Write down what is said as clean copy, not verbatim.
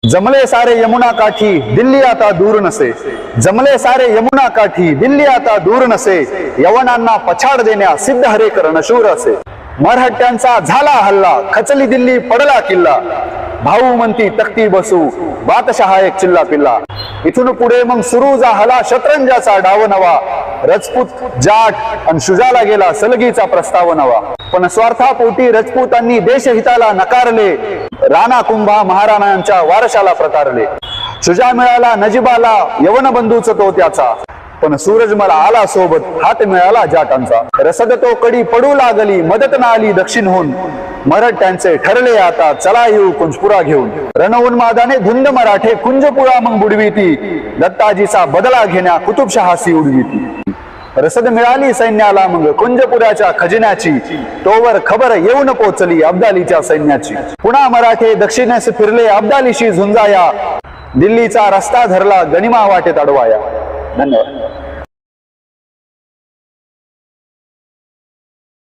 जमले सारे यमुना काठी दिल्ली आता दूर नसे, जमले सारे यमुना काठी दिल्ली आता दूर नसे, यवनांना पछाड देण्या सिद्ध हरेकर नशूर असे। मराठ्यांचा झाला हल्ला, खचली दिल्ली पडला किल्ला, भाऊ म्हणती तख्ती बसू बादशहा एक चिल्ला पिल्ला। इथून पुढे मग सुरू झाला शतरंजाचा डाव नवा, रजपूत जाट आणि शुजाला गेला सलगीचा प्रस्ताव नवा। पण स्वार्थापोटी रजपूतांनी देशहिताला नकारले, राणा कुंभा महाराणांच्या वारशाला प्रतारले। शुजा मिळाला नजिबाला यवन बंधूच तो त्याचा, पण सूरजमल आला सोबत हात मिळाला जाटांचा। रसद तो कडी पडू लागली मदत ना आली दक्षिणहून, मराठ्यांचे ठरले आता चला येऊ कुंजपुरा घेऊन। रणउन्मादाने धुंद मराठे कुंजपुरा मग बुडवीती, दत्ताजीचा बदला घेण्या कुतुबशहासी उडवीती। रसद मिळाली सैन्याला मग कुंजपुराच्या खजिन्याची, तोवर खबर येऊन पोचली अब्दालीच्या सैन्याची। पुन्हा मराठे दक्षिणेस फिरले अब्दालीशी झुंजाया, दिल्लीचा रस्ता धरला गनिमा वाटेत अडवाया। धन्यवाद।